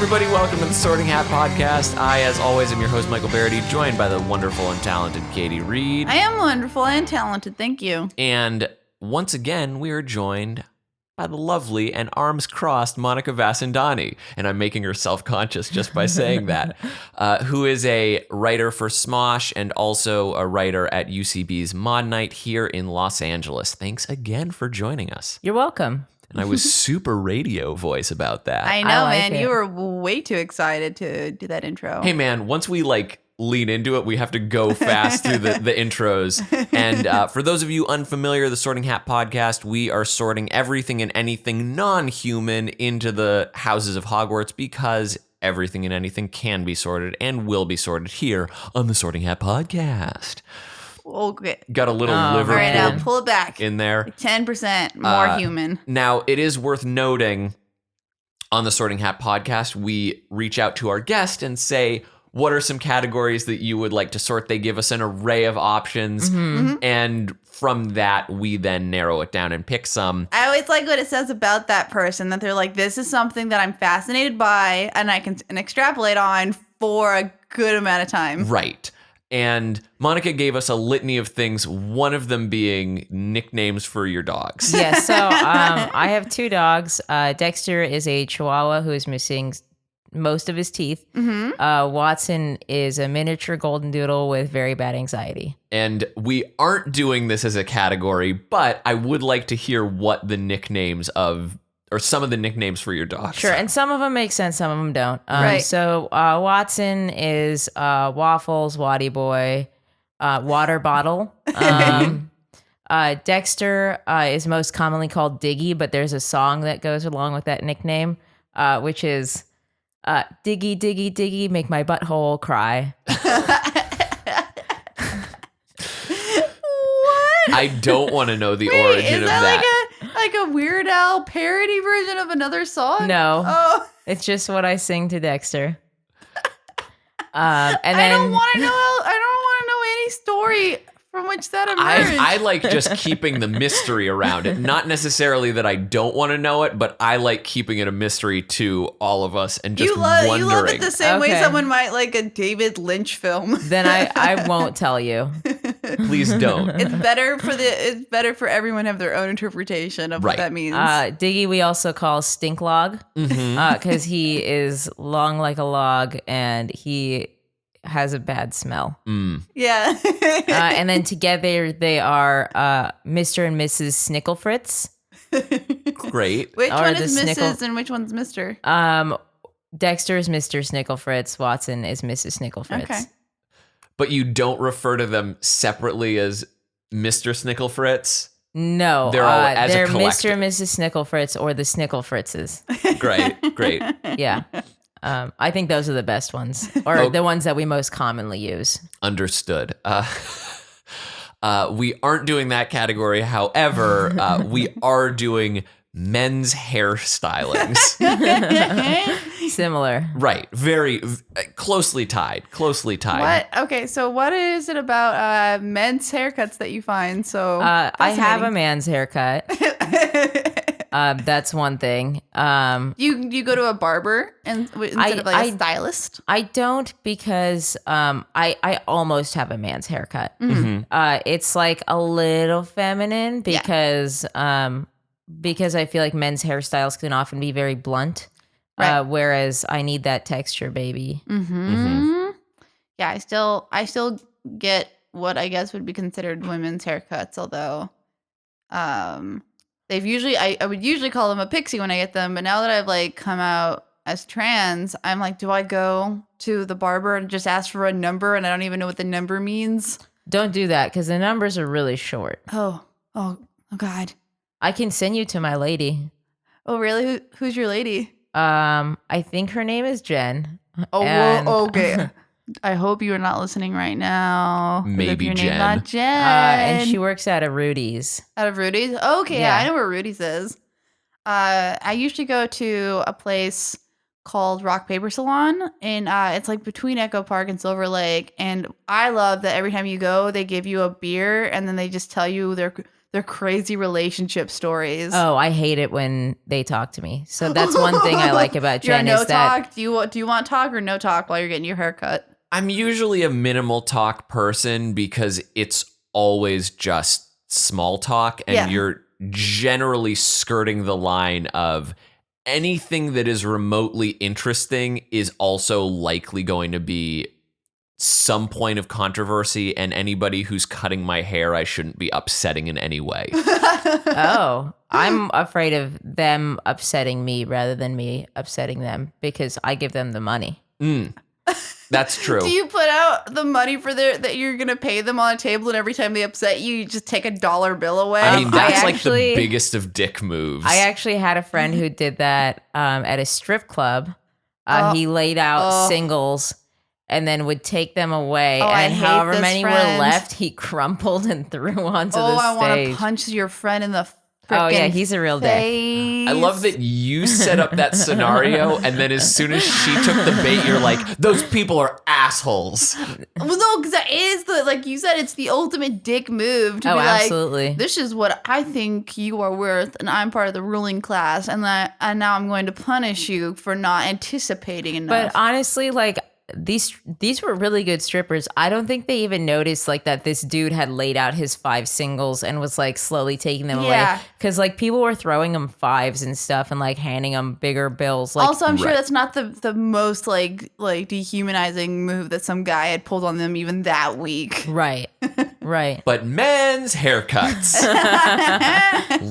everybody, welcome to the Sorting Hat Podcast. I, as always, am your host, Michael Barryte, joined by the wonderful and talented Katie Reed. I am wonderful and talented, thank you. And once again, we are joined by the lovely and arms crossed Monica Vasandani. And I'm making her self-conscious just by saying that. Who is a writer for Smosh and also a writer at UCB's Maude Night here in Los Angeles. Thanks again for joining us. You're welcome. And I was super radio voice about that. I know, man. You were way too excited to do that intro. Hey, man, once we lean into it, we have to go fast through the intros. And for those of you unfamiliar, the Sorting Hat Podcast, we are sorting everything and anything non-human into the houses of Hogwarts because everything and anything can be sorted and will be sorted here on the Sorting Hat Podcast. Okay. Got a little liver all right, now pull it back in there. 10% more human. Now, it is worth noting on the Sorting Hat Podcast, we reach out to our guest and say, what are some categories that you would like to sort? They give us an array of options. Mm-hmm. And from that, we then narrow it down and pick some. I always like what it says about that person, that they're like, this is something that I'm fascinated by and I can extrapolate on for a good amount of time. Right. And Monica gave us a litany of things, one of them being nicknames for your dogs. Yeah, so I have two dogs. Dexter is a Chihuahua who is missing most of his teeth. Mm-hmm. Watson is a miniature golden doodle with very bad anxiety. And we aren't doing this as a category, but I would like to hear what the nicknames or some of the nicknames for your dogs. Sure, and some of them make sense, some of them don't. Right. So Watson is Waffles, Waddy Boy, Water Bottle. Dexter is most commonly called Diggy, but there's a song that goes along with that nickname, which is Diggy, Diggy, Diggy, make my butthole cry. What? I don't want to know the origin of that. Like a Weird Al parody version of another song? No. Oh. It's just what I sing to Dexter. And then I don't want to know any story from which that emerged. I like just keeping the mystery around it. Not necessarily that I don't want to know it, but I like keeping it a mystery to all of us and just wondering. You love it the same way Okay. someone might like a David Lynch film. Then I won't tell you. Please don't. It's better for everyone to have their own interpretation of Right. what that means. Diggy we also call Stinklog because he is long like a log and he has a bad smell. Yeah. And then together they are Mr. and Mrs. Snicklefritz. Great. Which Or one the is Mrs. Snickle- and which one's Mr.? Dexter is Mr. Snicklefritz. Watson is Mrs. Snicklefritz. Okay. But you don't refer to them separately as Mr. Snicklefritz? No, They're all as a they're collective. Mr. and Mrs. Snicklefritz or the Snicklefritzes. Great. Yeah. I think those are the best ones, or the ones that we most commonly use. Understood. We aren't doing that category. However, we are doing men's hairstylings. Similar. Right. Very closely tied. What? Okay, so what is it about men's haircuts that you find so I have a fascinating? man's haircut. That's one thing. You go to a barber instead of like a stylist? I don't because I almost have a man's haircut. It's like a little feminine because I feel like men's hairstyles can often be very blunt, Right. whereas I need that texture, baby. Mm-hmm. Yeah, I still get what I guess would be considered women's haircuts, although they've usually I would usually call them a pixie when I get them, but now that I've like come out as trans, I'm like, do I go to the barber and just ask for a number and I don't even know what the number means? Don't do that because the numbers are really short. Oh God. I can send you to my lady. Oh really? Who's your lady? I think her name is Jen. Oh, And- whoa, okay. I hope you are not listening right now. Maybe your Jen. Name's not Jen. And she works at a Rudy's. Out of Rudy's? Oh, okay, yeah, Yeah. I know where Rudy's is. I usually go to a place called Rock Paper Salon, and it's like between Echo Park and Silver Lake. And I love that every time you go, they give you a beer, and then they just tell you their crazy relationship stories. Oh, I hate it when they talk to me. So that's one thing I like about You're Jen no is that talk. Do you want talk or no talk while you're getting your hair cut? I'm usually a minimal talk person because it's always just small talk, and you're generally skirting the line of anything that is remotely interesting is also likely going to be some point of controversy, and anybody who's cutting my hair, I shouldn't be upsetting in any way. Oh, I'm afraid of them upsetting me rather than me upsetting them because I give them the money. That's true. Do you put out the money for that you're gonna pay them on a table, and every time they upset you, you just take a dollar bill away? I mean, that's like actually- the biggest of dick moves. I actually had a friend who did that at a strip club. He laid out singles and then would take them away. I And hate however this many friend. were left, he crumpled and threw onto the I want to stage. punch your friend in the Oh, yeah, frickin' he's a real dick. face. I love that you set up that scenario, and then as soon as she took the bait, you're like, those people are assholes. Well, no, because it is like you said, it's the ultimate dick move to Oh, be absolutely. like, this is what I think you are worth, and I'm part of the ruling class, and now I'm going to punish you for not anticipating enough. But honestly, like these were really good strippers. I don't think they even noticed like that this dude had laid out his 5 singles and was like slowly taking them away. Because like people were throwing him 5s and stuff and like handing them bigger bills. Like, also, I'm sure that's not the most like dehumanizing move that some guy had pulled on them even that week. right. But men's haircuts.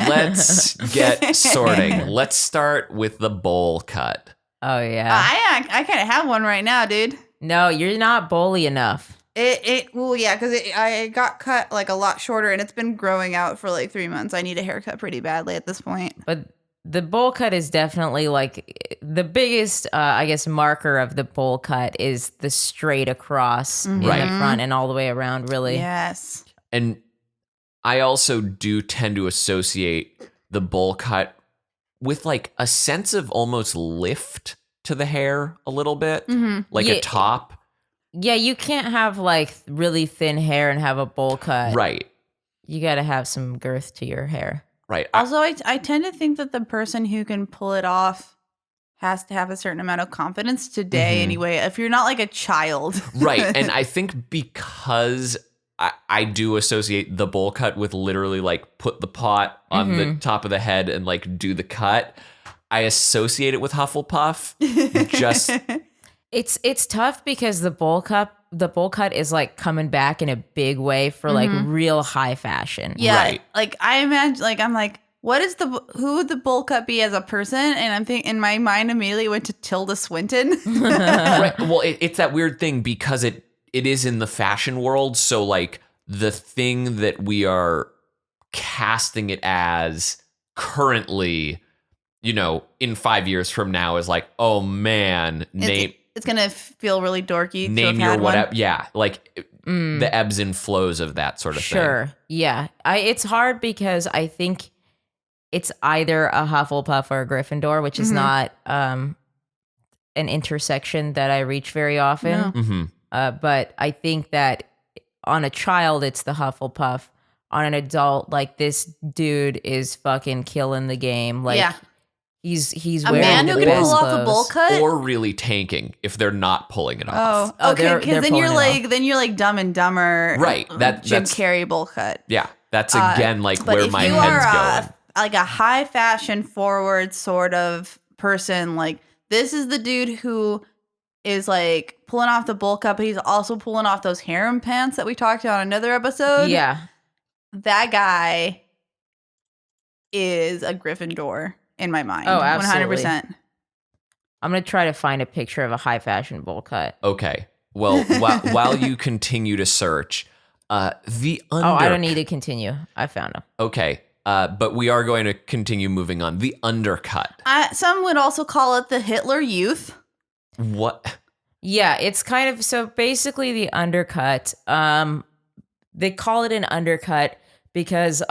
Let's get sorting. Let's start with the bowl cut. Oh yeah. I kind of have one right now, dude. No, you're not bowly enough. Because I got cut like a lot shorter, and it's been growing out for like 3 months. I need a haircut pretty badly at this point. But the bowl cut is definitely like the biggest, I guess, marker of the bowl cut is the straight across in the front and all the way around, really. Yes. And I also do tend to associate the bowl cut with like a sense of almost lift to the hair a little bit, like a top. Yeah, you can't have like really thin hair and have a bowl cut. Right. You got to have some girth to your hair. Right. Also, I tend to think that the person who can pull it off has to have a certain amount of confidence today anyway, if you're not like a child. Right. And I think because I do associate the bowl cut with literally like put the pot on the top of the head and like do the cut. I associate it with Hufflepuff. Just It's tough because the bowl cut is like coming back in a big way for like real high fashion. Yeah. Right. Like I imagine, like I'm like, who would the bowl cut be as a person? And I'm thinking in my mind immediately went to Tilda Swinton. right. Well, it's that weird thing because it is in the fashion world. So like the thing that we are casting it as currently, you know, in 5 years from now is like, oh man, It's gonna feel really dorky. name your whatever. Yeah, like the ebbs and flows of that sort of thing. Sure. Yeah. It's hard because I think it's either a Hufflepuff or a Gryffindor, which is not an intersection that I reach very often. No. But I think that on a child, it's the Hufflepuff. On an adult, like this dude is fucking killing the game. Like he's a wearing man the who can best pull off a clothes. bowl cut. Or really tanking if they're not pulling it off. Oh, okay. they're Because then pulling you're it like Dumb and Dumber, Right, Jim that's- Carrey bowl cut. Yeah, that's again like But where if my you head's are going. like a high fashion forward sort of person, like this is the dude who is like pulling off the bowl cut, but he's also pulling off those harem pants that we talked about on another episode. Yeah. That guy is a Gryffindor in my mind. Oh, absolutely. 100%. I'm going to try to find a picture of a high fashion bowl cut. Okay. Well, while you continue to search, the Oh, I don't need to continue. I found him. Okay. But we are going to continue moving on. The undercut. Some would also call it the Hitler Youth. What? Yeah, it's kind of so basically the undercut. They call it an undercut because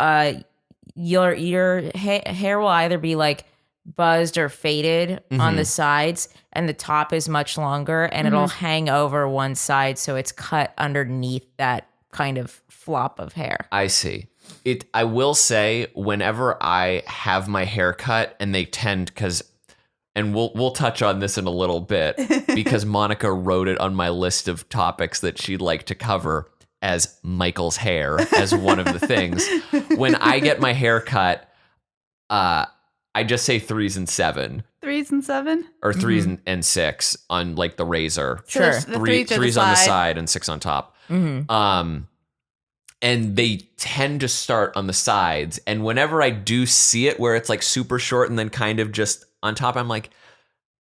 your hair will either be like buzzed or faded on the sides, and the top is much longer, and it'll hang over one side, so it's cut underneath that kind of flop of hair. I see. I will say, whenever I have my hair cut and they tend, and we'll touch on this in a little bit because Monica wrote it on my list of topics that she'd like to cover as Michael's hair as one of the things. When I get my hair cut, I just say 3s and 7. 3s and 7? Or 3s and 6 on like the razor. Sure. So the Threes on the side and 6 on top. And they tend to start on the sides. And whenever I do see it where it's like super short and then kind of just on top, I'm like,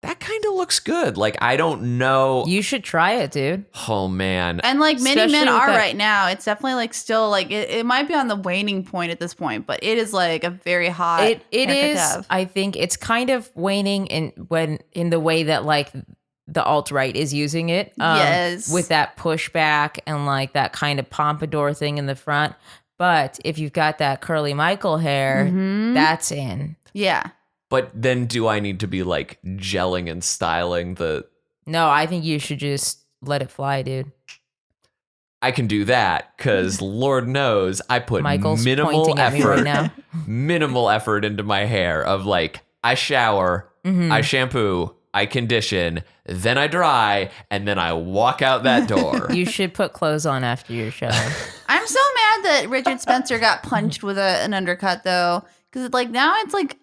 that kind of looks good. Like, I don't know. You should try it, dude. Oh, man. And like many Especially men with are that- right now. It's definitely like still like it might be on the waning point at this point, but it is like a very hot. It haircut to is. have. I think it's kind of waning in the way that like the alt-right is using it. Yes. With that pushback and like that kind of pompadour thing in the front. But if you've got that curly Michael hair, that's in. Yeah. But then do I need to be like gelling and styling the... No, I think you should just let it fly, dude. I can do that because Lord knows I put Michael's minimal pointing at me effort, right now. minimal effort into my hair of like, I shower, I shampoo, I condition, then I dry, and then I walk out that door. You should put clothes on after your shower. I'm so mad that Richard Spencer got punched with an undercut though, because like now it's like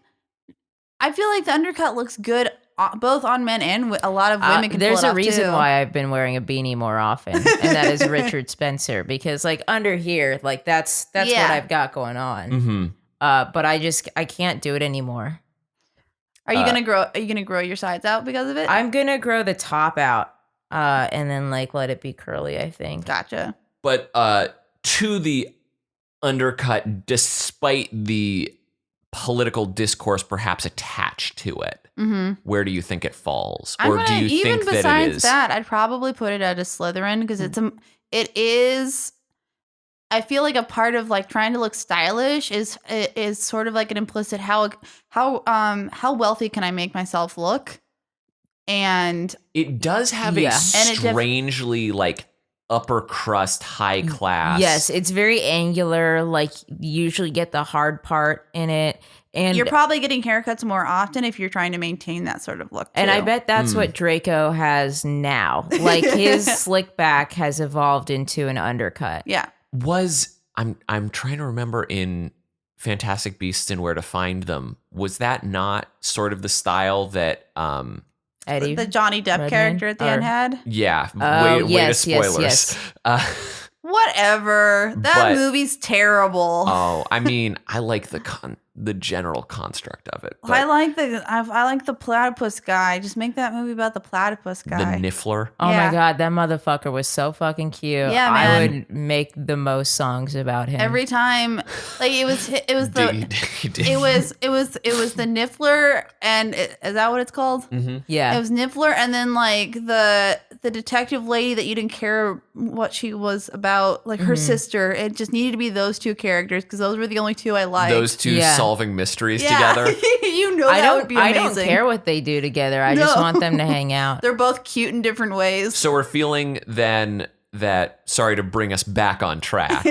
I feel like the undercut looks good both on men and a lot of women can There's pull it a off, reason too. why I've been wearing a beanie more often, and that is Richard Spencer, because like under here, like that's what I've got going on. But I can't do it anymore. Are you gonna grow your sides out because of it? I'm gonna grow the top out, and then like let it be curly, I think. Gotcha. But to the undercut, despite the political discourse perhaps attached to it, where do you think it falls? Or do you even think that it besides is? that, I'd probably put it at a Slytherin because it is. I feel like a part of like trying to look stylish is sort of like an implicit how wealthy can I make myself look, and It does have a Yeah. And it strangely like upper crust, high class. Yes, it's very angular. Like you usually get the hard part in it, and you're probably getting haircuts more often if you're trying to maintain that sort of look. And I too. bet that's what Draco has now. Like his slick back has evolved into an undercut. Yeah. I'm trying to remember in Fantastic Beasts and Where to Find Them, was that not sort of the style that Eddie, The Johnny Depp Redmayne? character at the end had. yeah, Oh, way to yes, yes, spoilers. yes. Whatever. That But- movie's terrible. Oh, I mean, I like the general construct of it. I But like the platypus guy. Just make that movie about the platypus the guy. Niffler. Oh Yeah. my god, that motherfucker was so fucking cute. Yeah, I man. would make the most songs about him. Every time, like it was the He did. it was the Niffler, and is that what it's called? yeah. It was Niffler, and then like the detective lady that you didn't care what she was about, like her sister. It just needed to be those two characters because those were the only two I liked. Those two Yeah. solving mysteries Yeah. together. You know I that would be don't amazing. care what they do together. I just No. want them to hang out. They're both cute in different ways. So we're feeling then that, sorry to bring us back on track.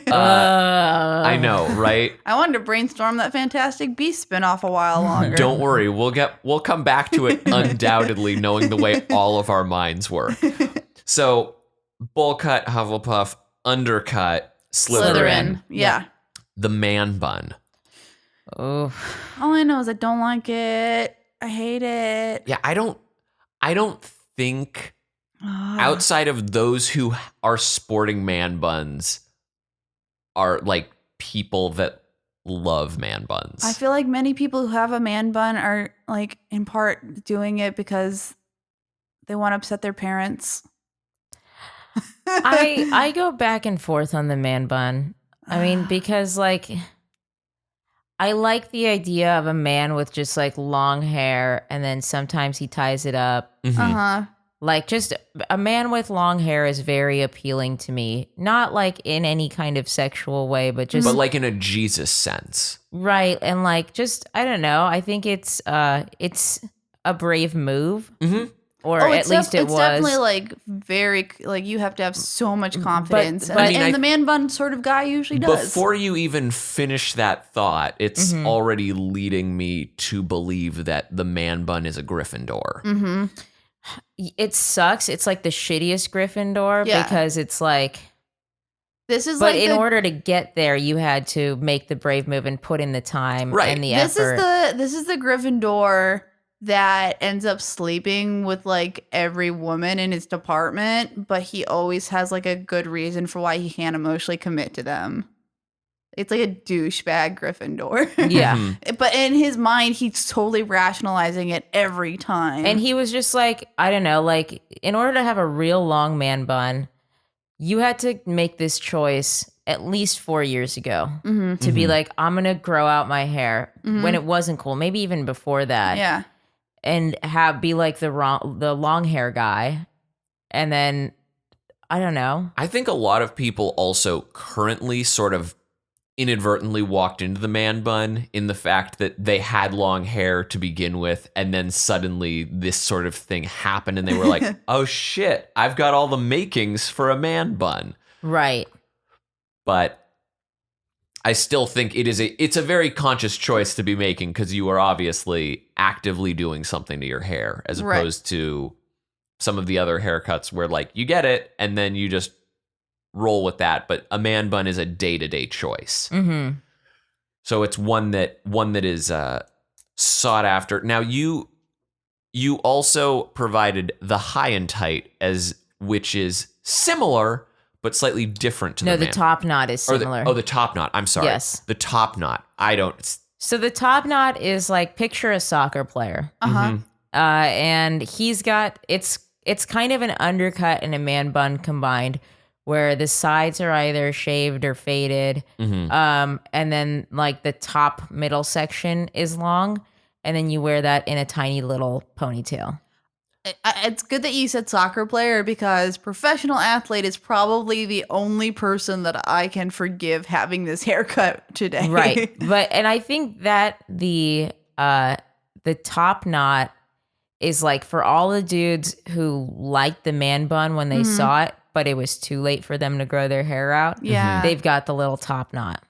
I know, right? I wanted to brainstorm that Fantastic Beast spinoff a while longer. Don't worry, we'll come back to it undoubtedly, knowing the way all of our minds work. So, bowl cut, Hufflepuff, undercut, Slytherin, Yeah. the man bun. Oh, All I know is I don't like it. I hate it. Yeah, I don't think outside of those who are sporting man buns are like people that love man buns. I feel like many people who have a man bun are like in part doing it because they want to upset their parents. I go back and forth on the man bun. I mean, because like I like the idea of a man with just like long hair and then sometimes he ties it up. Uh-huh. Like just a man with long hair is very appealing to me. Not like in any kind of sexual way, but just but like in a Jesus sense. right. And like just I don't know. I think it's a brave move. Or at least it was. It's definitely like very like you have to have so much confidence, and the man bun sort of guy usually does. Before you even finish that thought, it's already leading me to believe that the man bun is a Gryffindor. Mm-hmm. It sucks. It's like the shittiest Gryffindor because it's like. This is but in order to get there, you had to make the brave move and put in the time and the effort. This is the Gryffindor that ends up sleeping with like every woman in his department, but he always has like a good reason for why he can't emotionally commit to them. It's like a douchebag Gryffindor. Yeah. But in his mind, he's totally rationalizing it every time. And he was just like, I don't know, like in order to have a real long man bun, you had to make this choice at least 4 years ago to be like, I'm going to grow out my hair when it wasn't cool. Maybe even before that. Yeah. And be like the long hair guy. And then, I don't know. I think a lot of people also currently sort of inadvertently walked into the man bun in the fact that they had long hair to begin with, and then suddenly this sort of thing happened and they were like, oh shit, I've got all the makings for a man bun. Right. But I still think it's a very conscious choice to be making, because you are obviously actively doing something to your hair, as opposed to some of the other haircuts where like you get it and then you just roll with that. But a man bun is a day-to-day choice. Mm-hmm. So it's one that is sought after. Now you also provided the high and tight, which is similar but slightly different to the man. No, the top knot is similar. The top knot. I'm sorry. Yes. The top knot. So the top knot is like, picture a soccer player. And he's got, it's kind of an undercut and a man bun combined, where the sides are either shaved or faded. And then like the top middle section is long. And then you wear that in a tiny little ponytail. It's good that you said soccer player, because professional athlete is probably the only person that I can forgive having this haircut today. Right. And I think that the top knot is like for all the dudes who liked the man bun when they saw it, but it was too late for them to grow their hair out. Yeah. They've got the little top knot.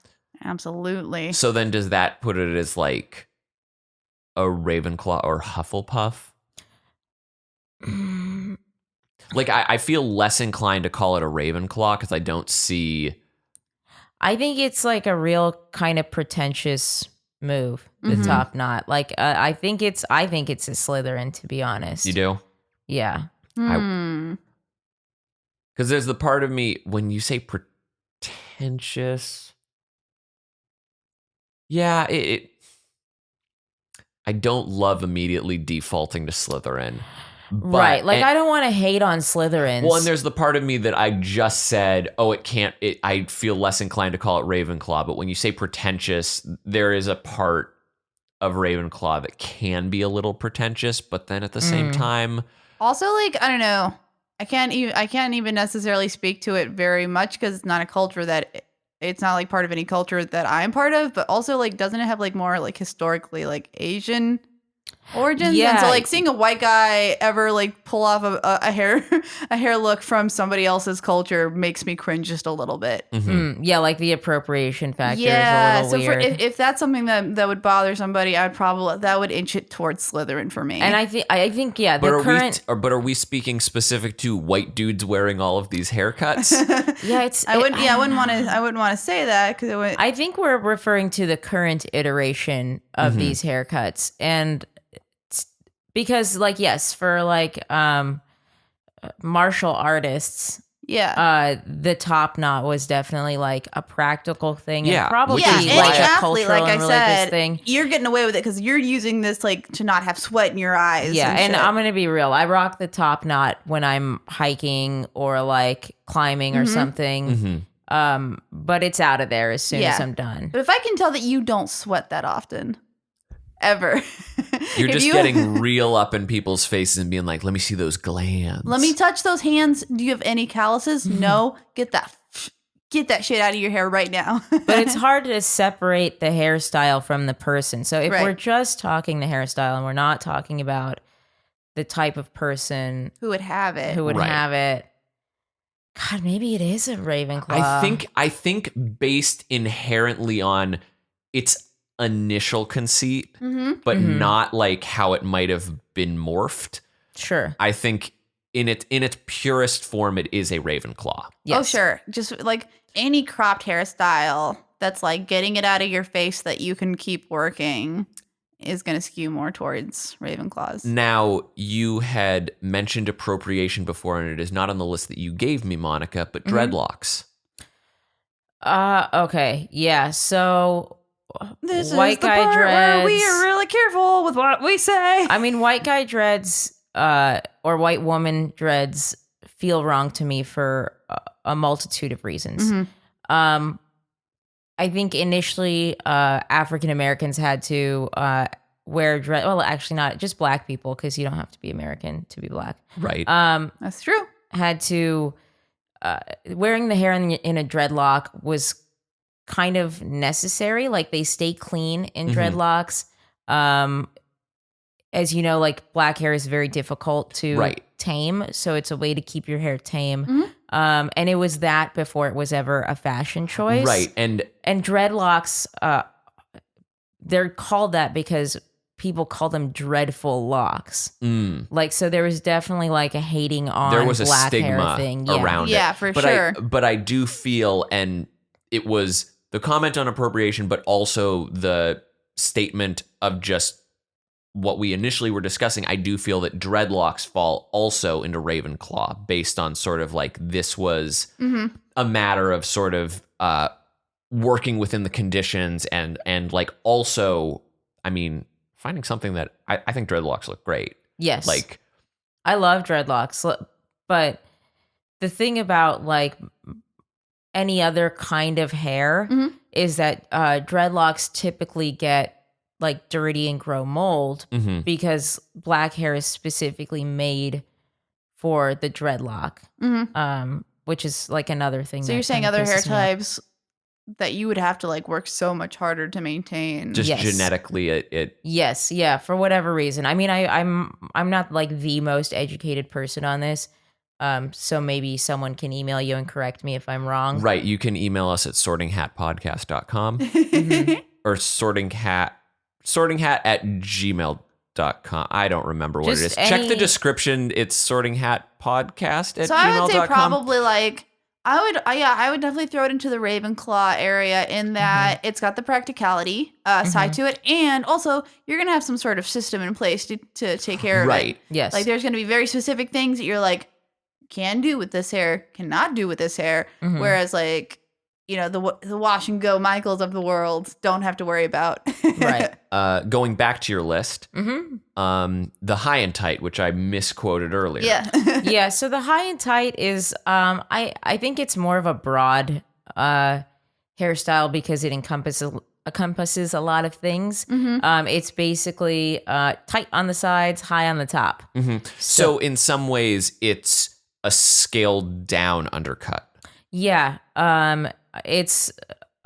Absolutely. So then does that put it as like a Ravenclaw or Hufflepuff? Like I feel less inclined to call it a Ravenclaw because I don't see. I think it's like a real kind of pretentious move, the top knot. Like I think it's a Slytherin, to be honest. You do? Yeah. Because there's the part of me when you say pretentious. Yeah, I don't love immediately defaulting to Slytherin. Right. Like, I don't want to hate on Slytherins. Well, and there's the part of me that I just said, I feel less inclined to call it Ravenclaw. But when you say pretentious, there is a part of Ravenclaw that can be a little pretentious, but then at the same time. Also, like, I don't know. I can't even necessarily speak to it very much because it's not a culture that it's not like part of any culture that I'm part of, but also like, doesn't it have like more like historically like Asian origins? Yeah. And so like seeing a white guy ever like pull off a hair look from somebody else's culture makes me cringe just a little bit. Yeah, like the appropriation factor is a little weird. If that's something that would bother somebody, that would inch it towards Slytherin for me. And I think yeah, but are we speaking specific to white dudes wearing all of these haircuts? Yeah, I wouldn't want to say that because I think we're referring to the current iteration of these haircuts. And because like, yes, for like martial artists, the top knot was definitely like a practical thing, and probably like a cultural and religious thing. You're getting away with it because you're using this like to not have sweat in your eyes. Yeah, and I'm gonna be real. I rock the top knot when I'm hiking or like climbing or something. But it's out of there as soon as I'm done. But if I can tell that you don't sweat that often. Ever. You're just getting real up in people's faces and being like, let me see those glands. Let me touch those hands. Do you have any calluses? No. Get that shit out of your hair right now. But it's hard to separate the hairstyle from the person. So if we're just talking the hairstyle and we're not talking about the type of person Who would have it? who would Right. have it. God, maybe it is a Ravenclaw. I think based inherently on its initial conceit, but not like how it might have been morphed. Sure. I think in its purest form, it is a Ravenclaw. Yes. Oh, sure. Just like any cropped hairstyle that's like getting it out of your face that you can keep working is going to skew more towards Ravenclaws. Now, you had mentioned appropriation before, and it is not on the list that you gave me, Monica, but dreadlocks. Okay. Yeah. So This white is the guy part where we dreads. are really careful with what we say. I mean, white guy dreads or white woman dreads feel wrong to me for a multitude of reasons. I think initially African Americans had to wear dread. Well, actually, not just black people, because you don't have to be American to be black. Right. That's true. Had to wearing the hair in a dreadlock was kind of necessary. Like they stay clean in dreadlocks. As you know, like black hair is very difficult to tame, so it's a way to keep your hair tame. And it was that before it was ever a fashion choice. Right. And dreadlocks, they're called that because people call them dreadful locks. Like, so there was definitely like a hating on there was a black stigma hair thing. around it. Yeah, for but sure. But I do feel, and it was the comment on appropriation, but also the statement of just what we initially were discussing. I do feel that dreadlocks fall also into Ravenclaw based on sort of like this was a matter of sort of working within the conditions and like also, I mean, finding something that I think dreadlocks look great. Yes. Like, I love dreadlocks, but the thing about like any other kind of hair is that dreadlocks typically get like dirty and grow mold because black hair is specifically made for the dreadlock, which is like another thing. So you're saying other hair types that you would have to like work so much harder to maintain. just genetically it Yes, yeah, for whatever reason. I mean, I'm not like the most educated person on this, so maybe someone can email you and correct me if I'm wrong. Right. You can email us at sortinghatpodcast.com or sortinghat at gmail.com. I don't remember what it is. Check the description. It's sortinghatpodcast at So gmail.com. I would say probably like I would definitely throw it into the Ravenclaw area in that it's got the practicality side to it, and also you're gonna have some sort of system in place to take care of it. Right. Yes. Like there's gonna be very specific things that you're like can do with this hair, cannot do with this hair, whereas like you know the wash and go Michaels of the world don't have to worry about. Right. Going back to your list, the high and tight, which I misquoted earlier. Yeah. Yeah, so the high and tight is I think it's more of a broad hairstyle because it encompasses a lot of things. It's basically tight on the sides, high on the top. So in some ways, it's a scaled down undercut. Yeah, it's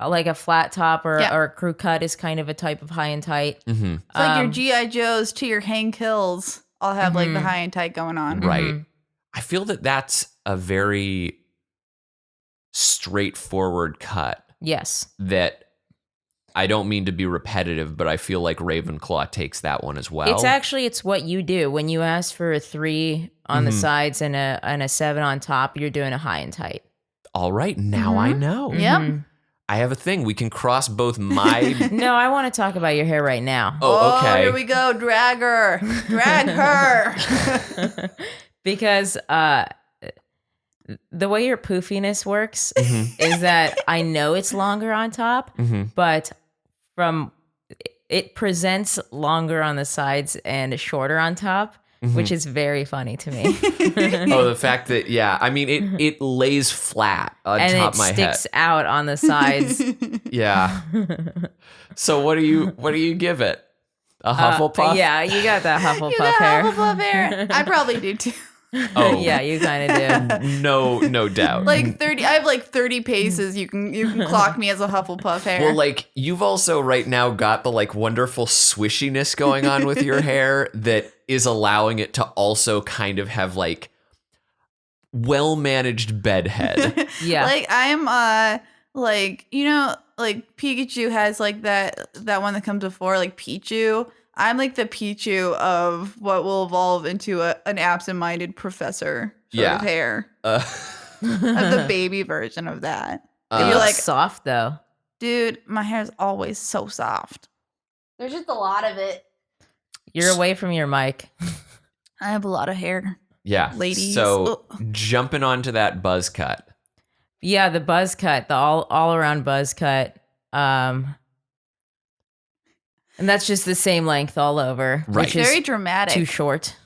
like a flat top or a crew cut is kind of a type of high and tight. It's like your G.I. Joes to your Hank Hills all have like the high and tight going on. Right. I feel that that's a very straightforward cut. Yes. That I don't mean to be repetitive, but I feel like Ravenclaw takes that one as well. It's what you do when you ask for a 3 on the sides and a 7 on top. You're doing a high and tight. All right, now I know. Yep. I have a thing. We can cross both my... No, I want to talk about your hair right now. Oh, okay. Here we go. Drag her. Drag her. Because the way your poofiness works is that I know it's longer on top, but it presents longer on the sides and shorter on top, which is very funny to me. Oh, the fact that, yeah, I mean, it lays flat on and top it of my head. sticks out on the sides. Yeah. So what do you give it? A Hufflepuff? Yeah, you got that Hufflepuff You got hair. Hufflepuff hair. I probably do too. Oh. Yeah, you kind of do. No doubt. Like 30, I have like 30 paces. You can clock me as a Hufflepuff hair. Well, like you've also right now got the like wonderful swishiness going on with your hair that is allowing it to also kind of have like well-managed bedhead. Yeah. Like I'm like, you know, like Pikachu has like that one that comes before, like Pichu. I'm like the Pichu of what will evolve into an absent-minded professor sort of hair. I'm the baby version of that. And You're you're like, soft though. dude, my hair's always so soft. There's just a lot of it. You're away from your mic. I have a lot of hair. Yeah. Ladies. So jumping onto that buzz cut. Yeah, the buzz cut, the all around buzz cut. And that's just the same length all over. Right. Which is very dramatic. too short.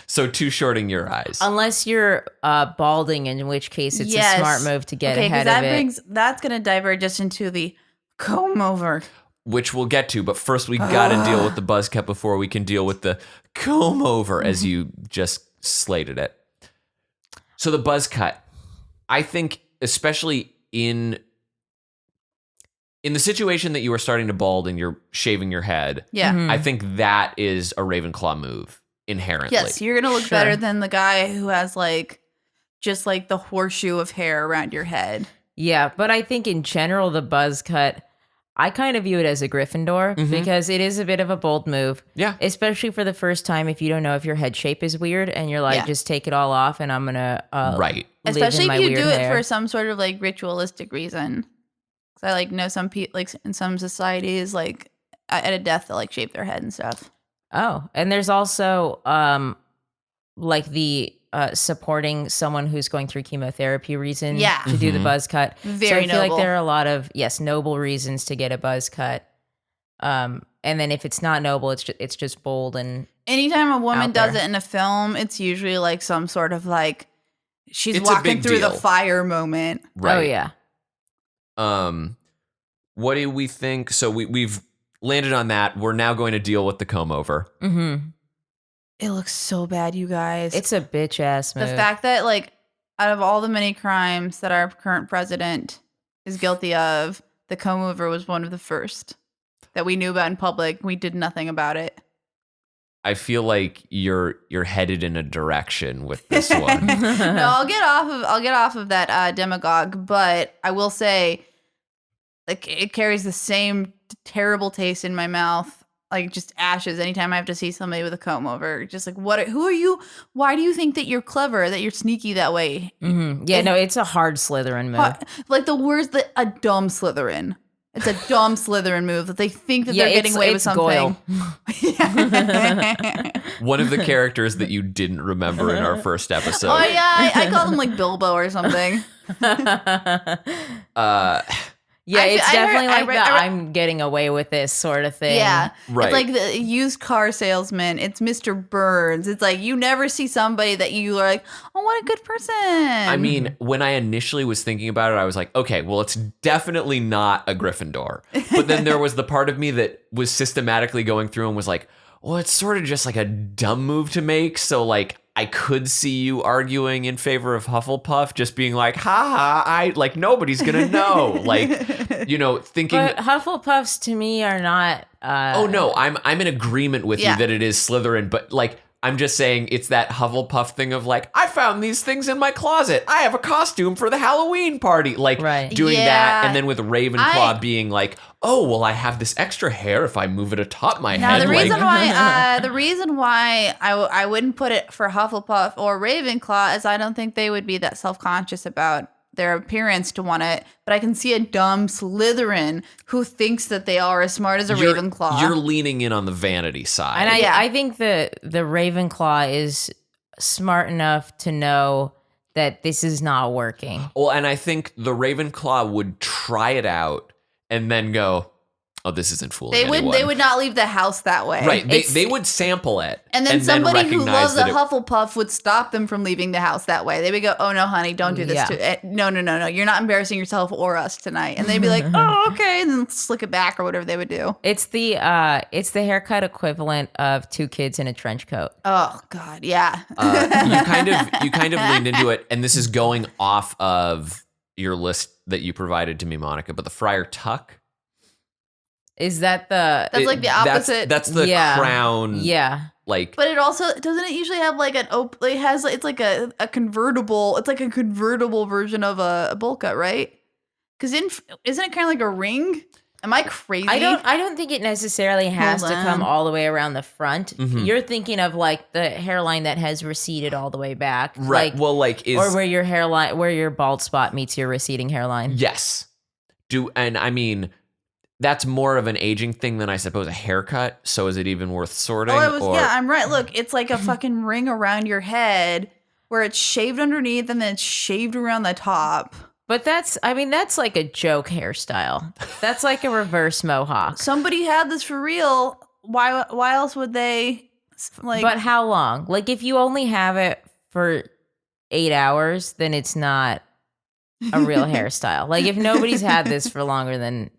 So too shorting your eyes. Unless you're balding, in which case it's a smart move to get ahead of it. That's going to diverge us into the comb over. Which we'll get to, but first we gotta deal with the buzz cut before we can deal with the comb over, as you just slated it. So the buzz cut, I think, especially in the situation that you are starting to bald and you're shaving your head, Yeah. I think that is a Ravenclaw move inherently. Yes, you're going to look better than the guy who has like just like the horseshoe of hair around your head. Yeah, but I think in general, the buzz cut, I kind of view it as a Gryffindor because it is a bit of a bold move. Yeah. Especially for the first time if you don't know if your head shape is weird and you're like, just take it all off and I'm going to right. Especially if you do it hair. for some sort of like ritualistic reason. Because I like know some people, like in some societies, like at a death, they'll like shave their head and stuff. Oh, and there's also like the supporting someone who's going through chemotherapy reason to do the buzz cut. Very so I feel noble. like there are a lot of noble reasons to get a buzz cut. And then if it's not noble, it's just bold and anytime a woman out there. does it in a film, it's usually like some sort of like she's It's a walking big through the deal. fire moment. Right. Oh yeah. What do we think? So we've landed on that. We're now going to deal with the comb over. Mm-hmm. It looks so bad, you guys. It's a bitch ass move. the fact that like out of all the many crimes that our current president is guilty of, the comb over was one of the first that we knew about in public. We did nothing about it. I feel like you're headed in a direction with this one. No, I'll get off of that demagogue, but I will say like it carries the same terrible taste in my mouth, like just ashes anytime I have to see somebody with a comb over. Just like who are you? Why do you think that you're clever, that you're sneaky that way? Yeah, no, it's a hard Slytherin move. Like the words that a dumb Slytherin. It's a dumb Slytherin move that they think that they're getting away with something. Goyle. One of the characters that you didn't remember in our first episode. Oh yeah, I call them like Bilbo or something. Yeah, it's definitely like the I I'm getting away with this sort of thing. Yeah. Right. It's like the used car salesman. It's Mr. Burns. It's like you never see somebody that you are like, oh, what a good person. I mean, when I initially was thinking about it, I was like, okay, well, it's definitely not a Gryffindor. But then there was the part of me that was systematically going through and was like, well, it's sort of just like a dumb move to make. So like, I could see you arguing in favor of Hufflepuff, just being like, ha, like nobody's gonna know. Like, you know, thinking. But Hufflepuffs to me are not. Oh no, I'm in agreement with you that it is Slytherin, but like I'm just saying it's that Hufflepuff thing of like, I found these things in my closet. I have a costume for the Halloween party. Like doing that, and then with Ravenclaw being like, oh well, I have this extra hair if I move it atop my now head. the reason why I wouldn't put it for Hufflepuff or Ravenclaw is I don't think they would be that self-conscious about their appearance to want it, but I can see a dumb Slytherin who thinks that they are as smart as a Ravenclaw. You're leaning in on the vanity side. And I think the Ravenclaw is smart enough to know that this is not working. Well, and I think the Ravenclaw would try it out and then go, Oh, this isn't fooling They anyone. would not leave the house that way. Right. They would sample it. And then somebody who recognize loves a Hufflepuff would stop them from leaving the house that way. They would go, "Oh no, honey, don't do this no, you're not embarrassing yourself or us tonight." And they'd be like, "Oh, okay," and then slick it back or whatever they would do. It's the haircut equivalent of 2 kids in a trench coat. Oh God, yeah. You kind of leaned into it, and this is going off of your list that you provided to me, Monica, but the friar tuck. Is that the... That's like the opposite. That's the crown. Yeah. Like, but it also doesn't it usually have like it's like a convertible. It's like a convertible version of a bowl cut, right? Because isn't it kind of like a ring? Am I crazy? I don't think it necessarily has to come all the way around the front. Mm-hmm. You're thinking of like the hairline that has receded all the way back, right? Or where your bald spot meets your receding hairline. Yes. And I mean, that's more of an aging thing than I suppose a haircut. So is it even worth sorting? I'm right. Look, it's like a fucking ring around your head where it's shaved underneath and then it's shaved around the top. But that's like a joke hairstyle. That's like a reverse mohawk. Somebody had this for real. Why else would they like? But how long? Like if you only have it for 8 hours, then it's not a real hairstyle. Like if nobody's had this for longer than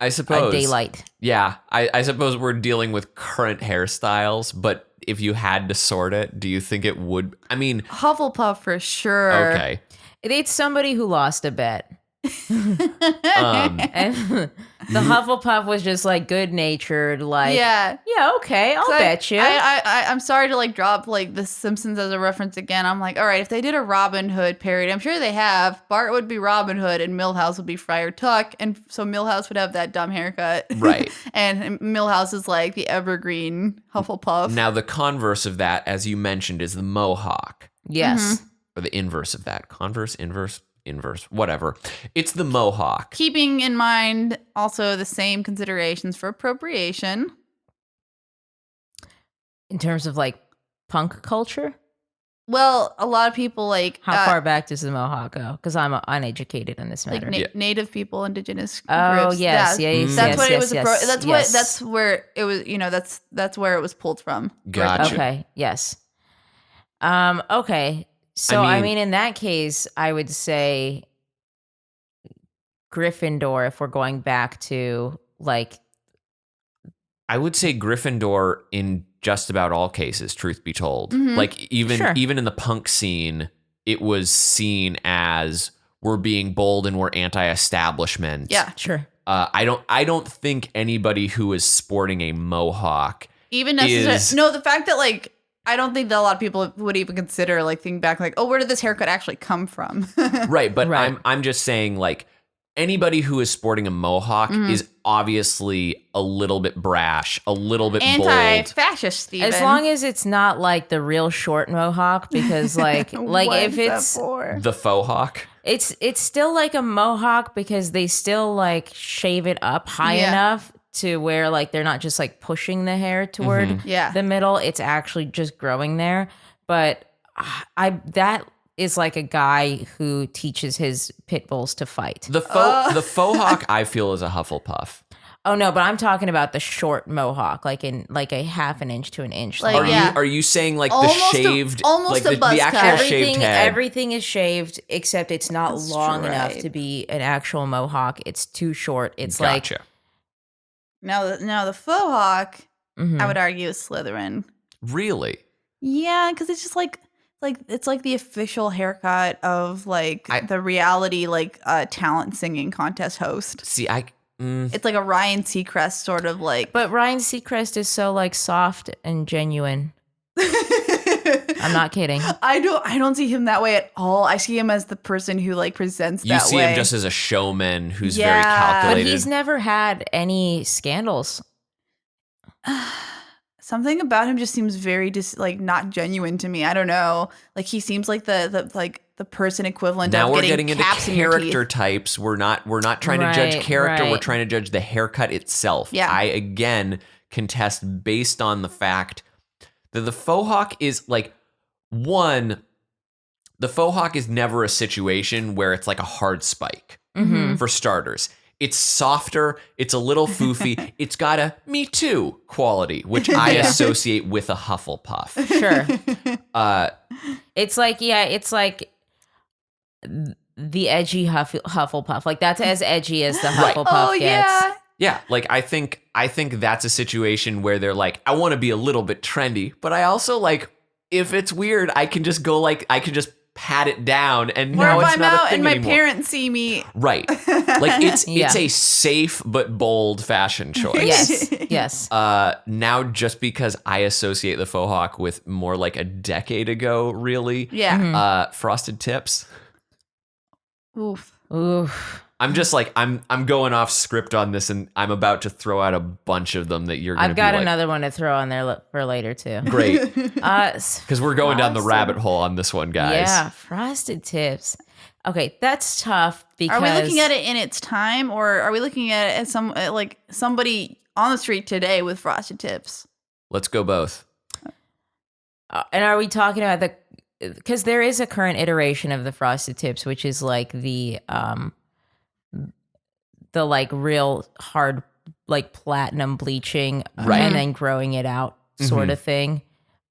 I suppose daylight. Yeah, I suppose we're dealing with current hairstyles, but if you had to sort it, do you think it would? I mean, Hufflepuff for sure. Okay. It's somebody who lost a bet. And the Hufflepuff was just like good natured, like yeah, okay, I'll bet you. I'm sorry to like drop like The Simpsons as a reference again. I'm like, all right, if they did a Robin Hood parody, I'm sure they have. Bart would be Robin Hood and Milhouse would be Friar Tuck, and so Milhouse would have that dumb haircut, right? And Milhouse is like the evergreen Hufflepuff. Now the converse of that, as you mentioned, is the Mohawk. Yes. Or the inverse of that. Converse, inverse, whatever. It's the Mohawk. Keeping in mind also the same considerations for appropriation. In terms of like punk culture? Well, a lot of people like... How far back does the Mohawk go? Because I'm uneducated in this matter. Like Native people, indigenous groups. Oh, yes. That's what it was. Yes. That's where it was, that's where it was pulled from. Gotcha. Okay, yes. Okay. So, I mean, in that case, I would say Gryffindor, if we're going back to, like... I would say Gryffindor in just about all cases, truth be told. Mm-hmm. Like, even in the punk scene, it was seen as we're being bold and we're anti-establishment. Yeah. Sure. I don't think anybody who is sporting a Mohawk even necessarily... No, the fact that, like... I don't think that a lot of people would even consider like thinking back like, oh, where did this haircut actually come from? Right, but I'm just saying like anybody who is sporting a Mohawk is obviously a little bit brash, a little bit anti-fascist, Steven. As long as it's not like the real short Mohawk, because like if it's the Fauxhawk. It's still like a Mohawk because they still like shave it up high enough to where like they're not just like pushing the hair toward the middle. It's actually just growing there. But that is like a guy who teaches his pit bulls to fight. The Fauxhawk I feel is a Hufflepuff. Oh no, but I'm talking about the short Mohawk, like in like a half an inch to an inch. Like, are you saying like almost the shaved, almost like the actual shaved head? Everything is shaved except it's not long enough to be an actual Mohawk. It's too short. It's gotcha. Like now the Fauxhawk, I would argue, is Slytherin. Really? Yeah, because it's just like it's like the official haircut of like the reality like talent singing contest host. See, it's like a Ryan Seacrest sort of like. But Ryan Seacrest is so like soft and genuine. I'm not kidding. I don't see him that way at all. I see him as the person who like presents that way. You see him just as a showman who's very calculated. But he's never had any scandals. Something about him just seems very like not genuine to me. I don't know. Like he seems like the person equivalent now of we're getting into caps character types. We're not trying to judge character. Right. We're trying to judge the haircut itself. Yeah. I again contest based on the fact that the Fauxhawk is like the Fauxhawk is never a situation where it's like a hard spike. Mm-hmm. For starters. It's softer. It's a little foofy. It's got a me too quality, which I associate with a Hufflepuff. Sure. It's like the edgy Hufflepuff. Like that's as edgy as the Hufflepuff gets. Yeah, like I think that's a situation where they're like, I want to be a little bit trendy, but I also like if it's weird, I can just pat it down and now it's not a thing anymore. Or if I'm out and my parents see me. Right. Like it's a safe but bold fashion choice. Yes. Now just because I associate the Fauxhawk with more like a decade ago, really. Yeah. Frosted Tips. Oof. I'm just like I'm going off script on this, and I'm about to throw out a bunch of them that you're going to be like. I've got another one to throw on there for later too. Great, because we're going down the rabbit hole on this one, guys. Yeah, Frosted Tips. Okay, that's tough because. Are we looking at it in its time, or are we looking at it as like somebody on the street today with Frosted Tips? Let's go both. And are we talking about because there is a current iteration of the Frosted Tips, which is like the like real hard like platinum bleaching and then growing it out sort of thing.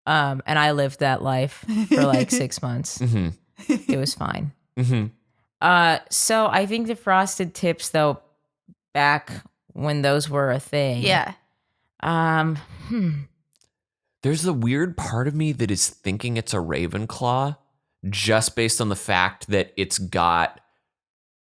And I lived that life for like 6 months. It was fine. So I think the Frosted Tips though, back when those were a thing. Yeah. There's the weird part of me that is thinking it's a Ravenclaw just based on the fact that it's got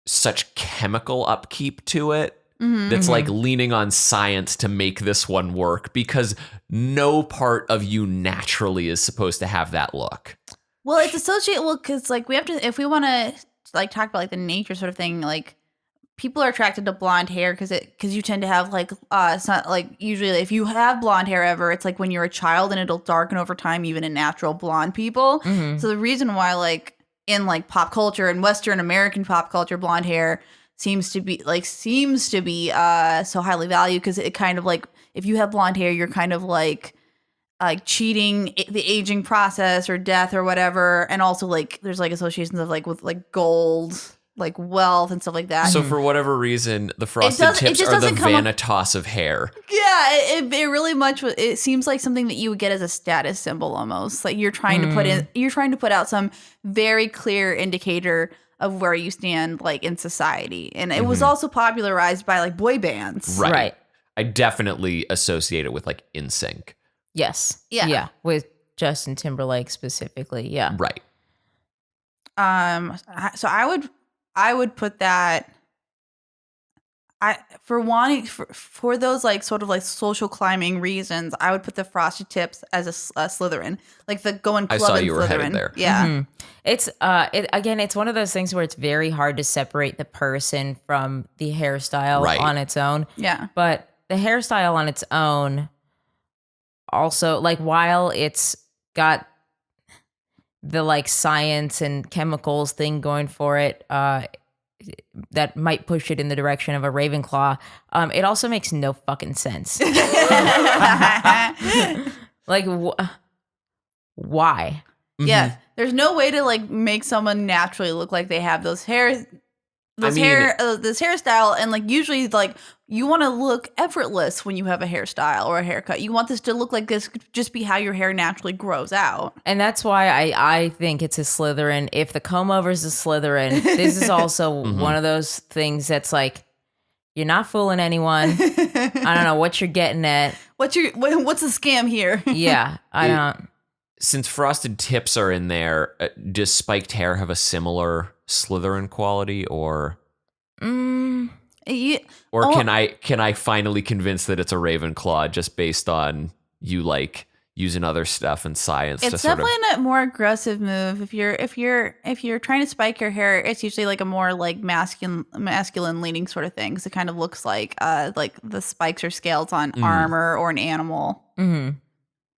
such chemical upkeep to it that's like leaning on science to make this one work, because no part of you naturally is supposed to have that look. Well, it's associated, because like we have to, if we want to like talk about like the nature sort of thing, like people are attracted to blonde hair because you tend to have like it's not like usually if you have blonde hair ever, it's like when you're a child and it'll darken over time, even in natural blonde people. So the reason why like in like pop culture and Western American pop culture, blonde hair seems to be so highly valued, because it kind of like if you have blonde hair, you're kind of like cheating the aging process or death or whatever, and also like there's like associations of like with like gold, like wealth and stuff like that. So for whatever reason, the Frosted Tips are the Vanitas of hair. Yeah, it really much. It seems like something that you would get as a status symbol almost. Like you're trying to put out some very clear indicator of where you stand like in society. And it was also popularized by like boy bands. Right. I definitely associate it with like NSYNC. Yes. Yeah. With Justin Timberlake specifically. Yeah. Right. So I would put that for those like sort of like social climbing reasons, I would put the Frosted Tips as a Slytherin, like the going club. I saw you were headed there. Yeah. It's it's one of those things where it's very hard to separate the person from the hairstyle on its own. Yeah. But the hairstyle on its own also, like, while it's got the like science and chemicals thing going for it, that might push it in the direction of a Ravenclaw, it also makes no fucking sense. Like, why? Yeah, there's no way to like make someone naturally look like they have this hairstyle, and like usually like you want to look effortless when you have a hairstyle or a haircut. You want this to look like this could just be how your hair naturally grows out. And that's why I think it's a Slytherin. If the comb over is a Slytherin, this is also one of those things that's like, you're not fooling anyone. I don't know what you're getting at. What's the scam here? Yeah, I don't. Since Frosted Tips are in there, does spiked hair have a similar Slytherin quality, or can I finally convince that it's a Ravenclaw just based on you like using other stuff and science? It's definitely a more aggressive move. If you're trying to spike your hair, it's usually like a more like masculine leaning sort of thing, because it kind of looks like the spikes or scales on armor or an animal. Mm-hmm.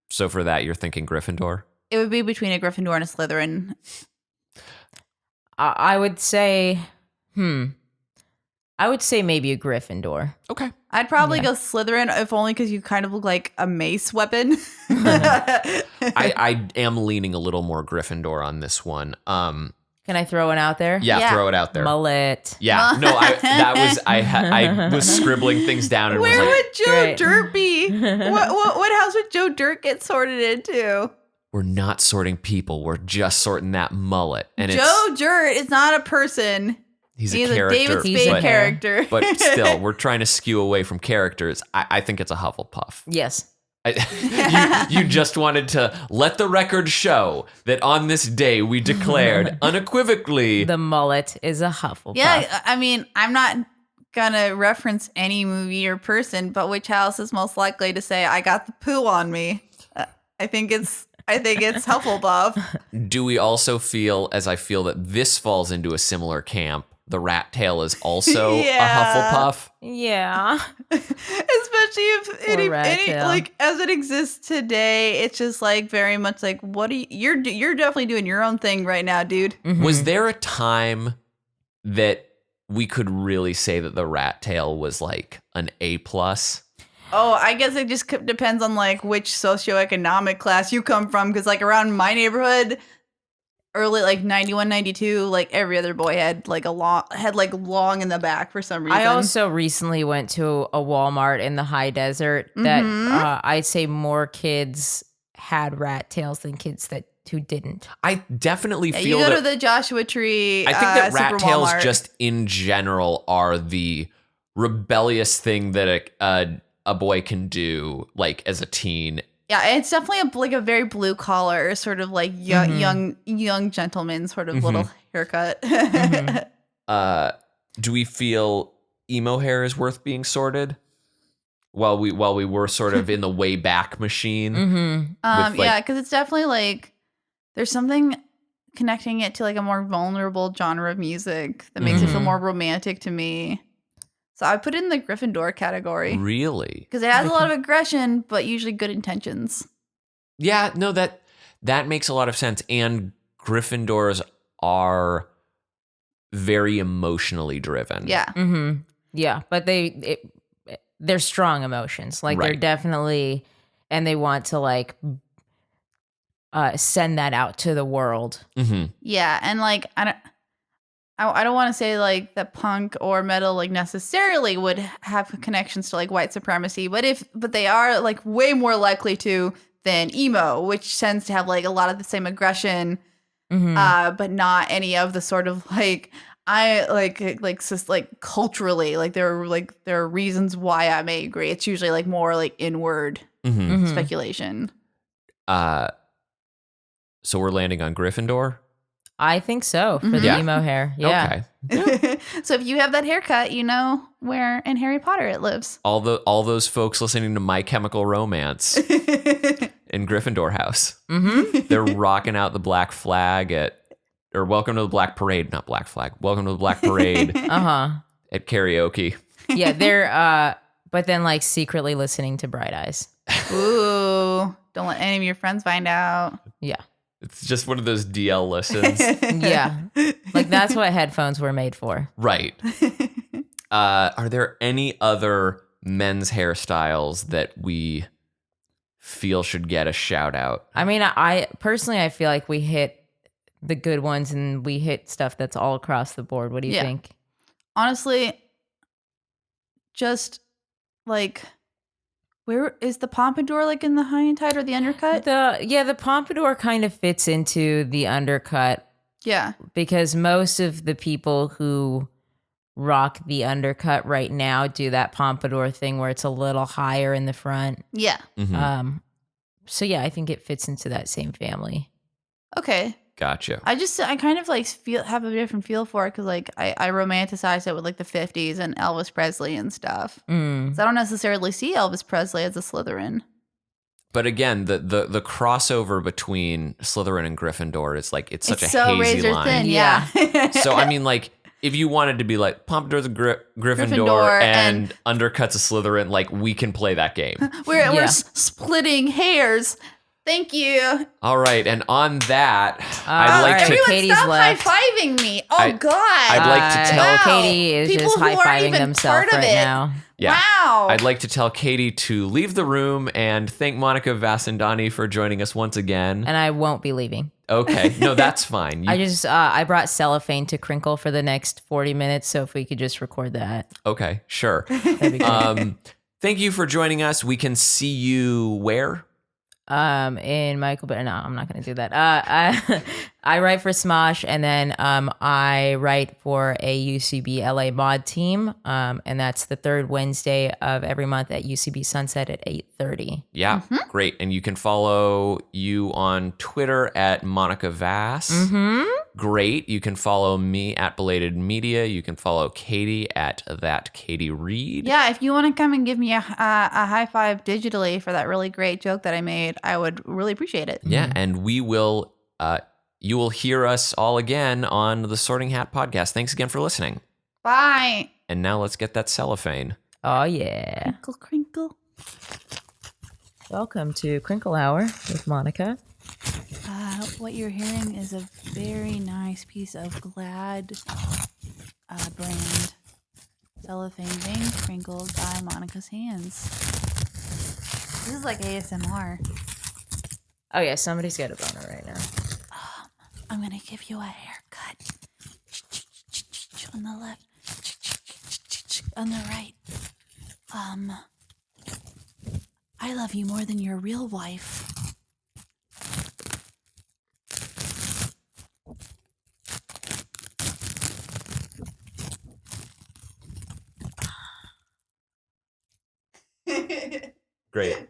So for that, you're thinking Gryffindor? It would be between a Gryffindor and a Slytherin. I would say, I would say maybe a Gryffindor. Okay. I'd probably go Slytherin, if only because you kind of look like a mace weapon. I am leaning a little more Gryffindor on this one. Can I throw one out there? Yeah, throw it out there. Mullet. Yeah, no, I was scribbling things down and Where was like, would Joe Dirt be? What house would Joe Dirt get sorted into? we're not sorting people. We're just sorting that mullet. And Joe Dirt is not a person. he's a a character. David Spade character. But still, we're trying to skew away from characters. I think it's a Hufflepuff. Yes. You just wanted to let the record show that on this day we declared unequivocally The mullet is a Hufflepuff. Yeah, I mean, I'm not gonna reference any movie or person, but which house is most likely to say I got the poo on me? I think it's Hufflepuff. Do we also feel, as I feel, that this falls into a similar camp? The rat tail is also a Hufflepuff. Yeah. Especially if any like as it exists today, it's just like very much like what are you're definitely doing your own thing right now, dude. Mm-hmm. Was there a time that we could really say that the rat tail was like an A+? Oh, I guess it just depends on like which socioeconomic class you come from, because like around my neighborhood, early like 91, 92, like every other boy had like long in the back for some reason. I also recently went to a Walmart in the high desert that I'd say more kids had rat tails than kids who didn't. I definitely feel you go that to the Joshua Tree. I think that rat Super tails Walmart. just in general are the rebellious thing that a boy can do, like as a teen. Yeah, it's definitely a very blue collar sort of like young gentleman sort of little haircut. Do we feel emo hair is worth being sorted? While we were sort of in the way back machine. Yeah, because it's definitely like there's something connecting it to like a more vulnerable genre of music that makes it feel more romantic to me. So I put it in the Gryffindor category. Really? Because it has a lot of aggression, but usually good intentions. Yeah, no, that makes a lot of sense. And Gryffindors are very emotionally driven. Yeah. Mm-hmm. Yeah, but they're strong emotions. Like they're definitely, and they want to like send that out to the world. Mm-hmm. Yeah, and like I don't want to say like that punk or metal like necessarily would have connections to like white supremacy, but they are like way more likely to than emo, which tends to have like a lot of the same aggression, but not any of the sort of like like culturally like there are reasons why I may agree. It's usually like more like inward speculation. So we're landing on Gryffindor. I think so for the emo hair. Yeah. Okay. So if you have that haircut, you know where in Harry Potter it lives. All those folks listening to My Chemical Romance in Gryffindor house. Mm-hmm. They're rocking out the black flag or Welcome to the Black Parade, not Black Flag. Welcome to the Black Parade. At karaoke. Yeah, they're but then like secretly listening to Bright Eyes. Ooh, don't let any of your friends find out. Yeah. It's just one of those DL listens. Yeah. Like that's what headphones were made for. Right. Are there any other men's hairstyles that we feel should get a shout out? I mean, I personally, I feel like we hit the good ones and we hit stuff that's all across the board. What do you think? Honestly, just like... Where is the pompadour, like in the high and tight or the undercut? The pompadour kind of fits into the undercut. Yeah. Because most of the people who rock the undercut right now do that pompadour thing where it's a little higher in the front. Yeah. Mm-hmm. So yeah, I think it fits into that same family. Okay. Gotcha. I kind of like have a different feel for it because like I romanticize it with like the 50s and Elvis Presley and stuff. So I don't necessarily see Elvis Presley as a Slytherin. But again, the crossover between Slytherin and Gryffindor is like it's such a so hazy razor line. thin, yeah. So I mean, like if you wanted to be like Pompadour's a Gryffindor and Undercut's a Slytherin, like we can play that game. We're splitting hairs. Thank you. All right, and on that, I'd like to. Everyone Katie's stop left. high-fiving me. Oh, God. I'd like to tell Katie is People just who aren't high-fiving even themselves part of right it. now. Yeah. Wow. I'd like to tell Katie to leave the room and thank Monica Vasandani for joining us once again. And I won't be leaving. Okay. No, that's fine. I brought cellophane to crinkle for the next 40 minutes. So if we could just record that. Okay, sure. That'd be great. Thank you for joining us. We can see you where? In Michael, but no, I'm not going to do that. I write for Smosh, and then I write for a UCB LA Maude team, and that's the third Wednesday of every month at UCB Sunset at 8:30. Yeah, great. And you can follow you on Twitter at Monica Vas. Great. You can follow me at Belated Media. You can follow Katie at That Katie Reed. Yeah, if you want to come and give me a high five digitally for that really great joke that I made, I would really appreciate it. Yeah, and we will. You will hear us all again on the Sorting Hat podcast. Thanks again for listening. Bye. And now let's get that cellophane. Oh yeah! Crinkle, crinkle. Welcome to Crinkle Hour with Monica. What you're hearing is a very nice piece of Glad brand cellophane being crinkled by Monica's hands. This is like ASMR. Oh yeah, somebody's got a boner right now. I'm gonna give you a haircut. On the left. On the right. I love you more than your real wife. Great.